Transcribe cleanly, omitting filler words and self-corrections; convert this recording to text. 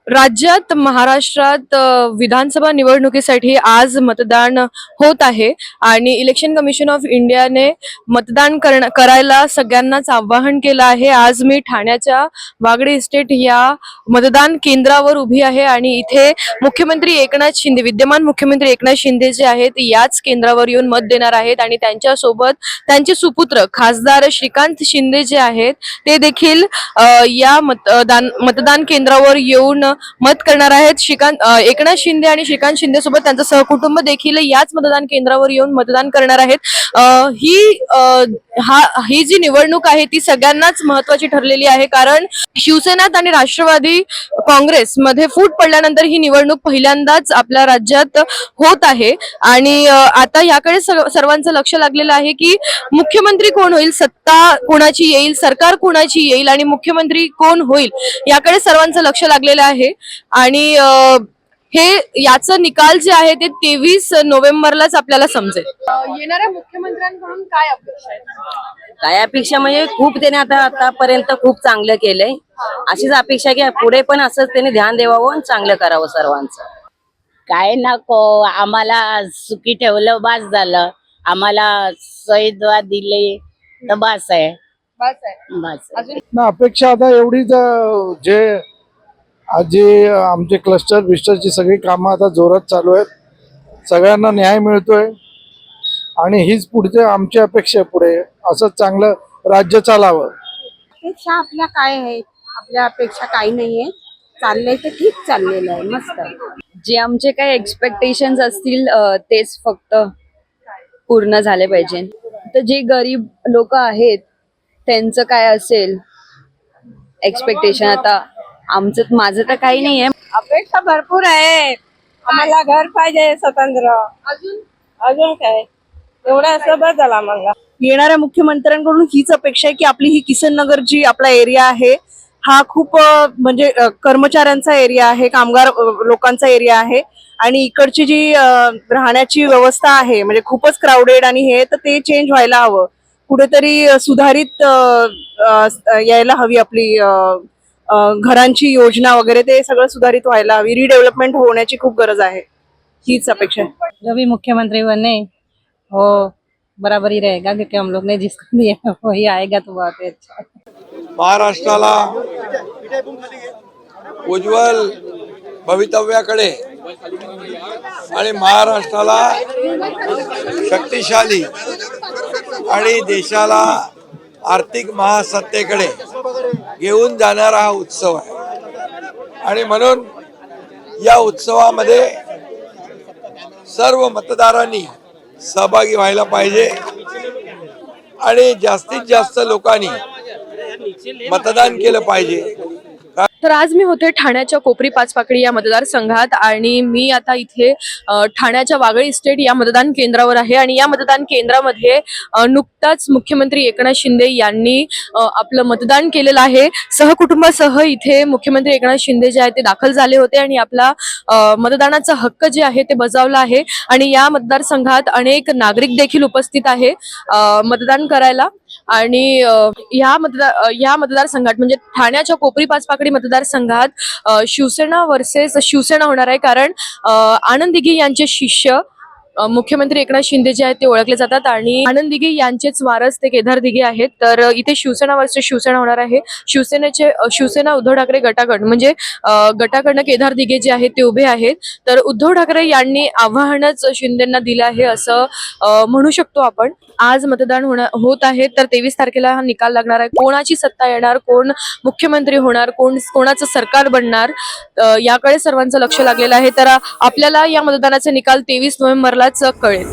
राज्यात महाराष्ट्रात विधानसभा निवडणुकीसाठी आज मतदान होत आहे आणि इलेक्शन कमिशन ऑफ इंडियाने मतदान करायला सगळ्यांनाच आवाहन केलं आहे। आज मी ठाण्याच्या वागळे इस्टेट या मतदान केंद्रावर उभी आहे आणि इथे मुख्यमंत्री एकनाथ शिंदे, विद्यमान मुख्यमंत्री एकनाथ शिंदे जे आहेत याच केंद्रावर येऊन मत देणार आहेत आणि त्यांच्या सोबत त्यांचे सुपुत्र खासदार श्रीकांत शिंदे जे आहेत ते देखील या मतदान केंद्रावर येऊन मत करणार आहेत। एकनाथ शिंदे आणि श्रीकांत शिंदे सोबत त्यांचं सहकुटुंब देखील याच मतदान केंद्रावर येऊन मतदान करणार आहेत। ही जी निवडणूक आहे ती सगळ्यांनाच महत्त्वाची ठरलेली आहे, कारण शिवसेना आणि राष्ट्रवादी काँग्रेस मध्ये फूट पडल्यानंतर ही निवडणूक पहिल्यांदाच आपल्या राज्यात होत आहे आणि आता याकडे सर्वांचं लक्ष लागलेलं आहे की मुख्यमंत्री कोण होईल, सत्ता कोणाची येईल, सरकार कोणाची येईल आणि मुख्यमंत्री कोण होईल याकडे सर्वांचं लक्ष लागलेलं आहे। आणि हे याचा निकाल जे आहे ते 23 नोव्हेंबरलाच आपल्याला समजेल। येणाऱ्या मुख्यमंत्र्यांकडून काय अपेक्षा आहे? काय अपेक्षा म्हणजे खूप त्याने आतापर्यंत खूप चांगलं केलंय, अशीच अपेक्षा की पुढे पण असंच त्याने ध्यान द्यावं आणि चांगलं करावं सर्वांचं। काय नको, आम्हाला सुखी ठेवलं बास झालं, आम्हाला सईदवा दिले तर बास आहे, बास आहे। ना अपेक्षा आता एवढीच, जे आज आमचे क्लस्टर बिस्टरची सगळी कामं आता जोरात चालू आहेत, सगळ्यांना न्याय मिळतोय आणि हीच पुढचे आमची अपेक्षा आहे, पुढे असं चांगलं राज्य चालावं। अपेक्षा आपल्या काय आहे? आपल्या अपेक्षा काही नाहीये, चाललंय ते ठीक चाललेलं आहे, मस्त आहे। जे आमचे काही एक्सपेक्टेशन्स असतील तेच फक्त पूर्ण झाले पाहिजे। तर जे गरीब लोक आहेत त्यांचं काय असेल एक्सपेक्टेशन, आता माझं तर काही नाही आहे। अपेक्षा भरपूर आहे, आम्हाला घर पाहिजे स्वतंत्र, अजून काय एवढं असं बस झालं आम्हाला। येणाऱ्या मुख्यमंत्र्यांकडून हीच अपेक्षा आहे की आपली ही किसननगर जी आपला एरिया आहे हा खूप म्हणजे कर्मचाऱ्यांचा एरिया आहे, कामगार लोकांचा एरिया आहे आणि इकडची जी राहण्याची व्यवस्था आहे म्हणजे खूपच क्राऊडेड आणि हे तर ते चेंज व्हायला हवं, कुठेतरी सुधारित यायला हवी आपली घरांची योजना वगैरे, ते सगळं सुधारित व्हायला हवी, रिडेव्हलपमेंट होण्याची खूप गरज आहे, हीच अपेक्षा आहे। जो भी मुख्यमंत्री बने वो बराबर ही रहेगा, क्योंकि हम लोग ने जिसको दिया वही आएगा तो बहुत अच्छा। महाराष्ट्राला उज्ज्वल भवितव्याकडे आणि महाराष्ट्राला शक्तिशाली आणि देशाला आर्थिक महासत्तेकडे घेऊन जाणारा हा उत्सव आहे आणि म्हणून या उत्सवामध्ये सर्व मतदारांनी सहभागी व्हायला पाहिजे आणि जास्तीत जास्त लोकांनी मतदान केलं पाहिजे। तर आज मी होते ठाण्याच्या कोपरी पाचपाकडी या मतदारसंघात आणि मी आता इथे ठाण्याच्या वागळे इस्टेट या मतदान केंद्रावर आहे आणि या मतदान केंद्रामध्ये नुकताच मुख्यमंत्री एकनाथ शिंदे यांनी आपलं मतदान केलेलं आहे। सहकुटुंबासह इथे मुख्यमंत्री एकनाथ शिंदे जे आहेत ते दाखल झाले होते आणि आपला मतदानाचा हक्क जे आहे ते बजावला आहे आणि या मतदारसंघात अनेक नागरिक देखील उपस्थित आहे मतदान करायला आणि या मतदारसंघात म्हणजे ठाण्याच्या कोपरी पाचपाकडी मतदारसंघात शिवसेना वर्सेस शिवसेना होणार आहे, कारण आनंद दिघे यांचे शिष्य मुख्यमंत्री एकनाथ शिंदे जे आहेत ते ओळखले जातात आणि आनंद दिघे यांचेच वारस ते केदार दिघे आहेत। तर इथे शिवसेना वर्सेस शिवसेना होणार आहे। शिवसेना उद्धव ठाकरे गटाकडून म्हणजे गटाकडनं केदार दिघे जे आहेत ते उभे आहेत, तर उद्धव ठाकरे यांनी आव्हानच शिंदेंना दिलं आहे असं म्हणू शकतो आपण। आज मतदान होत आहे, तर 23 तारखेला हा निकाल लागणार आहे, कोणाची सत्ता येणार, कोण मुख्यमंत्री होणार, कोणाचं सरकार बनणार याकडे सर्वांचं लक्ष लागलेलं आहे। तर आपल्याला या मतदानाचे निकाल 23 नोव्हेंबरलाच कळेल।